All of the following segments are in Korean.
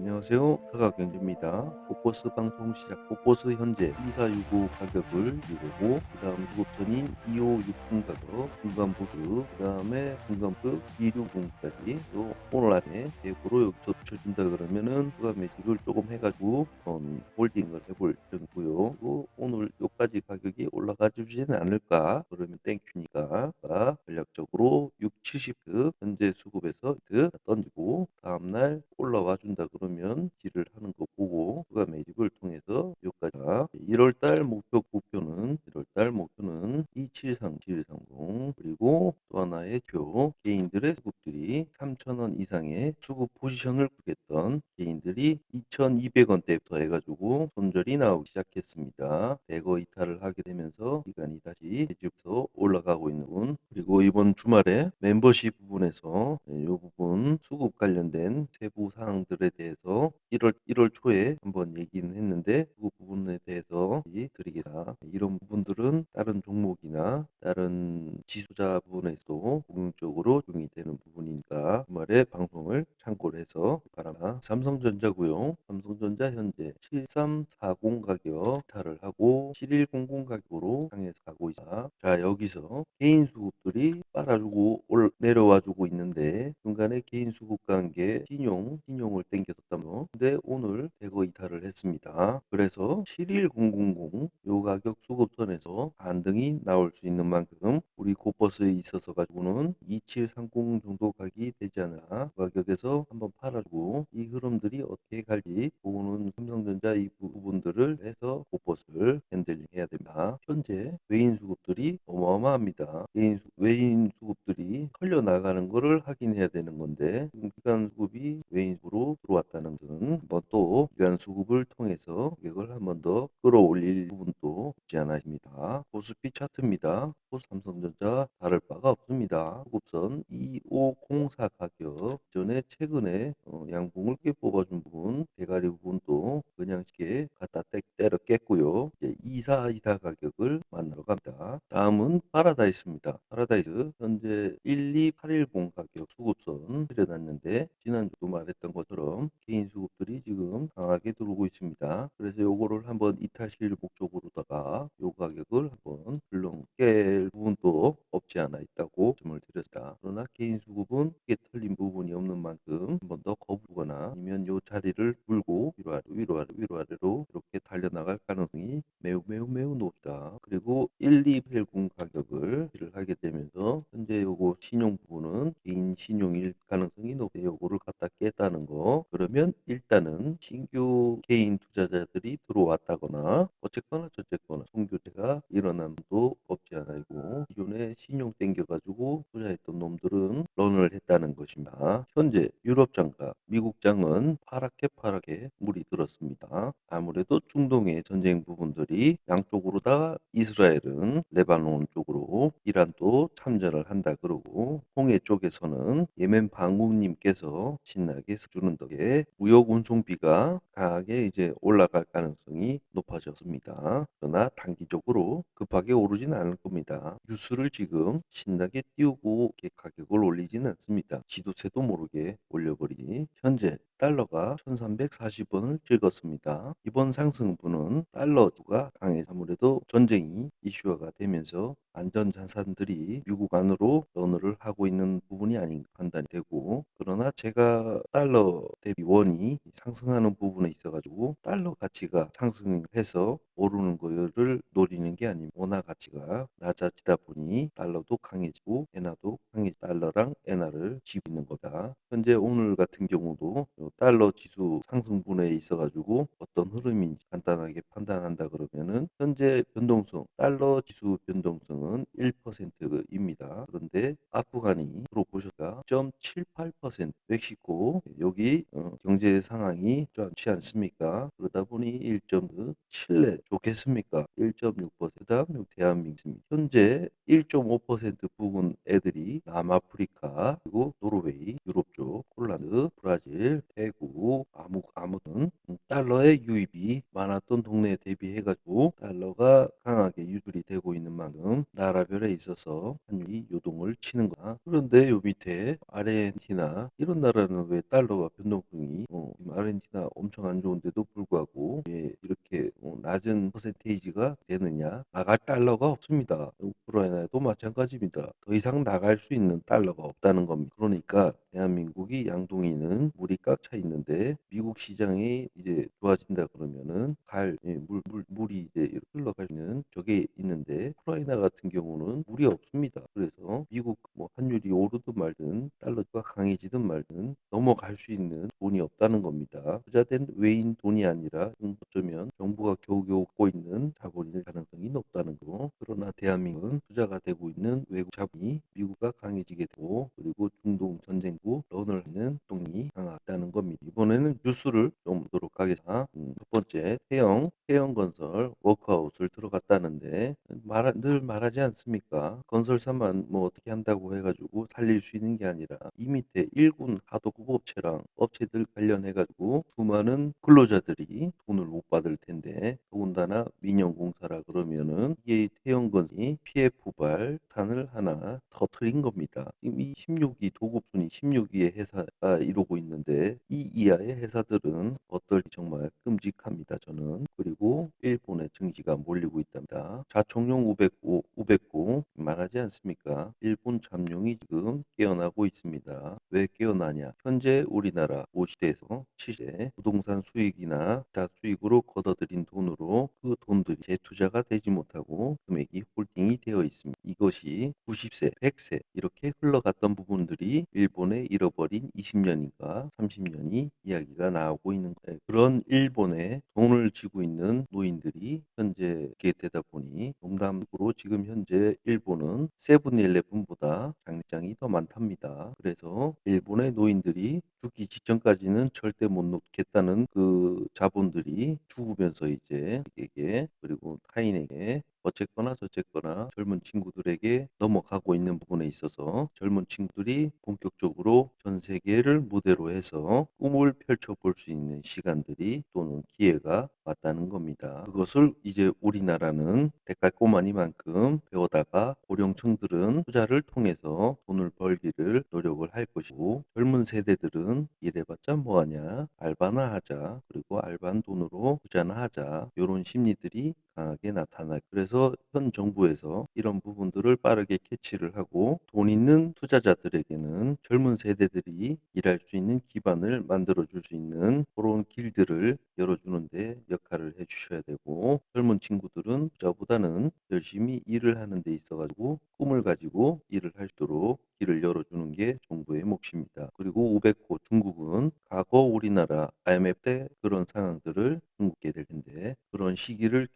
안녕하세요. 서가경제입니다. 코포스 방송 시작. 코포스 현재 2465 가격을 유도고 그다음 수급선인 2560 가격, 분간보수, 그다음에 분간급 260까지 또 오늘 안에 대구로 여기서 붙여준다 그러면은 추가 매집을 조금 해가지고 홀딩을 해볼 예정이고요. 그리고 오늘 요까지 가격이 올라가 주지는 않을까 그러면 땡큐니까 전략적으로 6, 70급 현재 수급에서 던지고 다음날 올라와 준다 그러면 딜을 하는 거 보고 추가 매집을 통해서 여기까지 1월달 목표는 2730 그리고 또 하나의 개인들의 수급들이 3,000원 이상의 수급 포지션을 구했던 개인들이 2,200원대부터 해가지고 손절이 나오기 시작했습니다. 대거 이탈을 하게 되면서 기간이 다시 매집서 올라가고 있는 부분, 그리고 이번 주말에 멤버십 부분에서 이 부분 수급 관련된 세부 사항들에 대해서 1월 초에 한번 얘기는 했는데 그 부분에 대해서 드리겠습니다. 이런 부분들은 다른 종목이나 다른 지수자 부분에서도 공용적으로 적용이 되는 부분이니까 주말에 방송을 참고를 해서 바랍니다. 삼성전자고요. 삼성전자 현재 7340 가격 이탈을 하고 7100 가격으로 상해서 가고 있다. 자, 여기서 개인 수급들이 빨아주고 내려와주고 있는데 중간에 개인 수급 관계 신용을 땡겼었다며. 근데 오늘 대거 이탈을 했습니다. 그래서 71000 요 가격 수급선에서 반등이 나올 수 있는 만큼 우리 코퍼스에 있어서 가지고는 2730 정도 가격이 되지 않아 그 가격에서 한번 팔아주고 이 흐름들이 어떻게 갈지 보고는 삼성전자 이 부분들을 해서 코퍼스를 핸들링 해야 됩니다. 현재 외인 수급들이 어마어마합니다. 외인 수급들이 털려 나가는 거를 확인해야 되는 건데 지금 기관 수급이 외인으로 들어왔다는 것은 한번 또 기관 수급을 통해서 가격을 한 번 더 끌어올릴 부분도 없지 않아 있습니다. 코스피 차트입니다. 코스 삼성전자 다를 바가 없습니다. 수급선 2504 가격 전에 최근에 양봉을 꽤 뽑아준 부분 대가리 부분도 그냥 쉽게 갖다 때려 깼고요. 이제 2424 가격을 만나러 갑니다. 다음은 파라다이스입니다. 파라다이스 현재 12810 가격 수급선 들여놨는데 지난주도 말했던 것처럼 개인 수급들이 지금 강하게 들어오고 있습니다. 그래서 요거를 한번 이탈시킬 목적으로다가 요 가격을 한번 불렁 깰 부분도 없지 않아 있다고 말씀을 드렸다. 그러나 개인 수급은 크게 털린 부분이 없는 만큼 한번 더 거부거나 아니면 요 자리를 물고 위로 아래로 이렇게 달려나갈 가능성이 매우 높다. 그리고 1280 가격을 하게 되면서 현재 요거 신용 부분은 개인 신용일 가능성이 높게 요거를 갖다 깼다는 거. 그러면 일단은 신규 개인 투자자들이 들어왔다거나 어쨌거나 저쨌거나 손교체가 일어난 도 없지 않아 있고 기존에 신용 땡겨가지고 투자했던 놈들은 런을 했다는 것입니다. 현재 유럽 장과 미국 장은 파랗게 물이 들었습니다. 아무래도 중동의 전쟁 부분들이 양쪽으로 다 이스라엘은 레바논 쪽으로 이란도 참전을 한다 그러고 홍해 쪽에서는 예멘 방국님께서 신나게 주는 덕에 무역 운송비가 강하게 이제 올라갈 가능성이 높아졌습니다. 그러나 단기적으로 급하게 오르진 않을 겁니다. 뉴스를 지금 신나게 띄우고 이렇게 가격을 올리지는 않습니다. 지도세도 모르게 올려버리니 현재 달러가 1340원을 찍었습니다. 이번 상승분은 달러가 강해 아무래도 전쟁이 이슈화가 되면서 안전자산들이 미국 안으로 런을 하고 있는 부분이 아닌가 판단이 되고, 그러나 제가 달러 대비 원이 상승하는 부분에 있어가지고 달러 가치가 상승해서 오르는 거를 노리는 게 아니면 원화 가치가 낮아지다 보니 달러도 강해지고 엔화도 강해지 달러랑 엔화를 쥐고 있는 거다. 현재 오늘 같은 경우도 달러 지수 상승분에 있어가지고 어떤 흐름인지 간단하게 판단한다 그러면은 현재 변동성 달러 지수 변동성은 1%입니다. 그런데 아프간이 들어보셨까 0.78% 멕시코 여기 경제 상황이 좋지 않습니까? 그러다 보니 1.9 칠레 좋겠습니까? 1.6% 그다음 대한민국입니다. 현재 1.5% 부분 애들이 남아프리카 그리고 노르웨이 유럽 쪽 폴란드 브라질 태국 아무 등 달러의 유입이 많았던 동네에 대비해 가지고 달러가 강하게 유출이 되고 있는 만큼 나라별에 있어서 환율이 요동을 치는 거다. 그런데 요 밑에 아르헨티나 이런 나라는 왜 달러가 변동성이 지금 아르헨티나 엄청 안 좋은데도 불구하고 왜 이렇게 낮은 퍼센테이지가 되느냐? 나갈 달러가 없습니다. 우크라이나에도 마찬가지입니다. 더 이상 나갈 수 있는 달러가 없다는 겁니다. 그러니까 대한민국이 양동이는 물이 꽉 차 있는데 미국 시장이 이제 좋아진다 그러면은 물이 이제 이렇게 흘러갈 수 있는 저게 있는데 우크라이나 같은 경우는 물이 없습니다. 그래서 미국 뭐 환율이 오르든 말든 달러가 강해지든 말든 넘어갈 수 있는 돈이 없다는 겁니다. 투자된 외인 돈이 아니라 어쩌면 정부가 겨우겨우 갖고 있는 자본일 가능성이 높다는 거. 그러나 대한민국은 투자가 되고 있는 외국 자본이 미국과 강해지게 되고 그리고 중동 전쟁부 런을 하는 동이 강하다는 겁니다. 이번에는 뉴스를 좀 보도록 하겠습니다. 첫 번째 태영건설 워크아웃을 들어갔다는데 늘 말하지 않습니까? 건설사만 뭐 어떻게 한다고 해가지고 살릴 수 있는 게 아니라 이 밑에 일군 하도급 업체랑 업체들 관련해 가지고 수많은 근로자들이 돈을 못 받을 텐데 더군다나 민영공사라 그러면은 이게 태영건이 PF발 산을 하나 터트린 겁니다. 지금 이 16위 도급순위 16위의 회사가 이루고 있는데 이 이하의 회사들은 어떨지 정말 끔찍합니다. 저는. 그리고 일본의 증시가 몰리고 있답니다. 자총용 500고 말하지 않습니까? 일본 잠룡이 지금 깨어나고 있습니다. 왜 깨어나냐? 현재 우리나라 5시대에서 7시대 부동산 수익이나 기타 수익으로 걷어들인 돈으로 그 돈들이 재투자가 되지 못하고 금액이 홀딩이 되어 있습니다. 이것이 90세, 100세 이렇게 흘러갔던 부분들이 일본의 잃어버린 20년인가 30년이 이야기가 나오고 있는 거예요. 그런 일본에 돈을 쥐고 있는 노인들이 현재 이렇게 되다 보니 농담으로 지금 현재 일본은 세븐일레븐보다 장장이 더 많답니다. 그래서 일본의 노인들이 죽기 직전까지는 절대 못 놓겠다는 그 자본들이 죽으면서 이제 에게 그리고 타인에게 어쨌거나 저쨌거나 젊은 친구들에게 넘어가고 있는 부분에 있어서 젊은 친구들이 본격적으로 전 세계를 무대로 해서 꿈을 펼쳐볼 수 있는 시간들이 또는 기회가 왔다는 겁니다. 그것을 이제 우리나라는 대깔꼬마니만큼 배우다가 고령층들은 투자를 통해서 돈을 벌기를 노력을 할 것이고 젊은 세대들은 일해봤자 뭐하냐 알바나 하자 그리고 알바한 돈으로 투자나 하자 이런 심리들이 강하게 나타날 그래서 현 정부에서 이런 부분들을 빠르게 캐치를 하고 돈 있는 투자자들에게는 젊은 세대들이 일할 수 있는 기반을 만들어 줄 수 있는 그런 길들을 열어주는데 역할을 해주셔야 되고 젊은 친구들은 투자보다는 열심히 일을 하는 데 있어 가지고 꿈을 가지고 일을 할 수 있도록 길을 열어주는 게 정부의 몫입니다. 그리고 500호 중국은 과거 우리나라 IMF 때 그런 상황들을 중국게 될 텐데 그런 시기를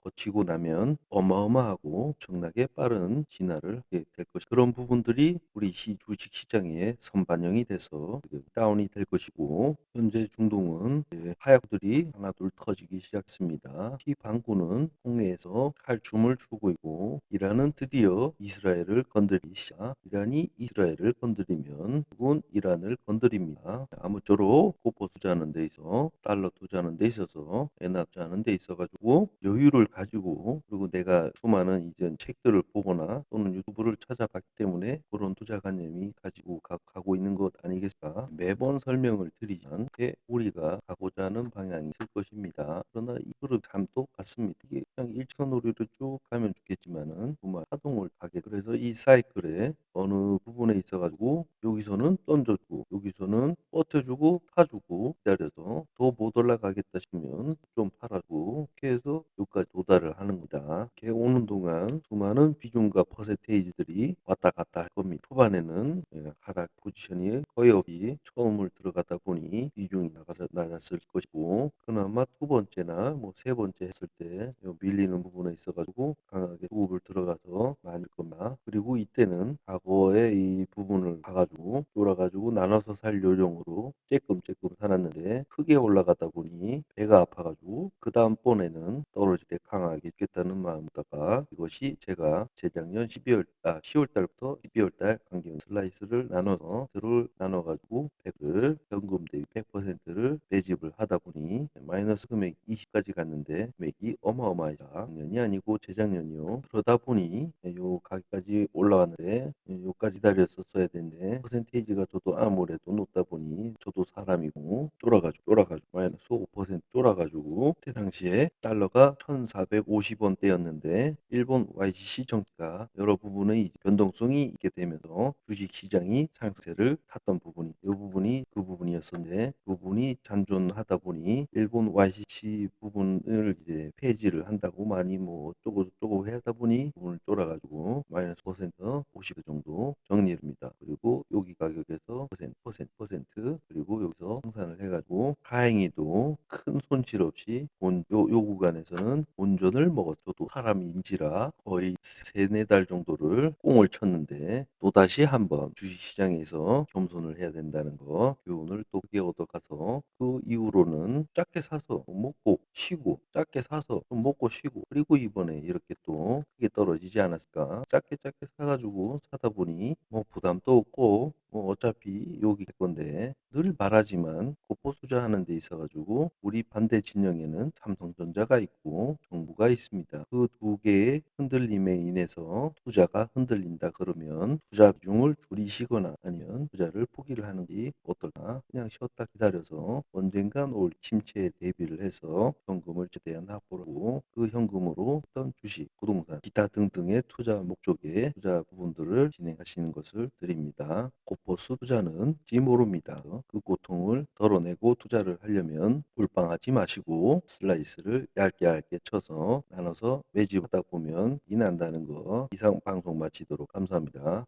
거치고 나면 어마어마하고 엄청나게 빠른 진화를 하게 될 것이 그런 부분들이 우리 주식 시장에 선반영이 돼서 다운이 될 것이고 현재 중동은 이제 하약들이 하나둘 터지기 시작했습니다. 피반군은 홍해에서 칼춤을 추고 있고 이란은 드디어 이스라엘을 건드리기 시작. 이란이 이스라엘을 건드리면 미국은 이란을 건드립니다. 아무쪼록 고퍼 투자하는 데 있어 달러 투자하는 데 있어서 엔화 투자하는 데 있어 가지고 여유를 가지고 그리고 내가 수많은 이전 책들을 보거나 또는 유튜브를 찾아봤기 때문에 그런 투자관념이 가지고 가고 있는 것 아니겠습니까? 매번 설명을 드리지만 우리가 가고자 하는 방향이 있을 것입니다. 그러나 이 그릇 참 똑같습니다. 이게 그냥 일천오류로 쭉 가면 좋겠지만은 정말 파동을 타게 그래서 이 사이클에 어느 부분에 있어 가지고 여기서는 던져주고 여기서는 버텨주고 파주고 기다려서 더 못 올라가겠다 싶으면 좀 팔아주고 이렇게 해서 여기까지 도달을 하는 거다. 이렇게 오는 동안 수많은 비중과 퍼센테이지들이 왔다 갔다 할 겁니다. 초반에는 하락 포지션이 거의 없이 처음을 들어가다 보니 비중이 낮았을 것이고 그나마 두 번째나 뭐 세 번째 했을 때 밀리는 부분에 있어 가지고 강하게 수급을 들어가서 많을 겁니다. 그리고 이때는 과거의 이 부분을 봐가지고 돌아가지고 나눠서 살 요령으로 쬐끔쬐끔 살았는데 크게 올라가다 보니 배가 아파 가지고 그다음번에는 떨어질 때 강하게 죽겠다는 마음에다가 이것이 제가 재작년 10월 달부터 12월 달 간경 슬라이스를 나눠서 들을 나눠 가지고 100을 현금 대비 100%를 매집을 하다 보니 마이너스 금액 20 까지 갔는데 금액이 어마어마하다. 작년이 아니고 재작년이요. 그러다 보니 요 가격까지 올라왔는데 요까지 기다렸었어야 되는데 퍼센테이지가 저도 아무래도 높다 보니 저도 사람이고 쫄아가지고 마이너스 5% 쫄아가지고 그때 당시에 달러가 1,450원대였는데 일본 YGC 정치가 여러 부분의 변동성이 있게 되면서 주식시장이 상승세를 탔던 부분이 이 부분이 그 부분이었었는데 그 부분이 잔존하다 보니 일본 YCC 부분을 이제 폐지를 한다고 많이 뭐 어쩌고 하다 보니 부분을 쫄아가지고 마이너스 퍼센트 50 정도 정리합니다. 그리고 여기 가격에서 퍼센트 그리고 여기서 상산을 해가지고 다행히도 큰 손실 없이 요 구간에서는 본전을 먹었어. 저도 사람인지라 거의 세네 달 정도를 꽁을 쳤는데 또다시 한번 주식시장에서 겸손을 해야 된다는 거 교훈을 또 크게 얻어가서 그 이후로는 작게 사서 먹고 쉬고 작게 사서 좀 먹고 쉬고 그리고 이번에 이렇게 또 크게 떨어지지 않았을까 작게 사가지고 사다 보니 뭐 부담도 없고 뭐 어차피 여기 건데 늘 말하지만 고포 투자하는 데 있어가지고 우리 반대 진영에는 삼성전자가 있고 정부가 있습니다. 그 두 개의 흔들림에 인해서 투자가 흔들린다 그러면 투자 비중을 줄이시거나 아니면 투자를 포기를 하는 게 어떨까? 그냥 쉬었다 기다려서 언젠간 올 침체에 대비를 해서 현금을 최대한 확보를 하고 그 현금으로 어떤 주식, 부동산, 기타 등등의 투자 목적의 투자 부분들을 진행하시는 것을 드립니다. 고포수 투자는 모릅니다. 그 고통을 덜어내고 투자를 하려면 몰빵하지 마시고 슬라이스를 얇게 쳐서 나눠서 매집하다 보면 이 난다는 거 이상 방송 마치도록 감사합니다.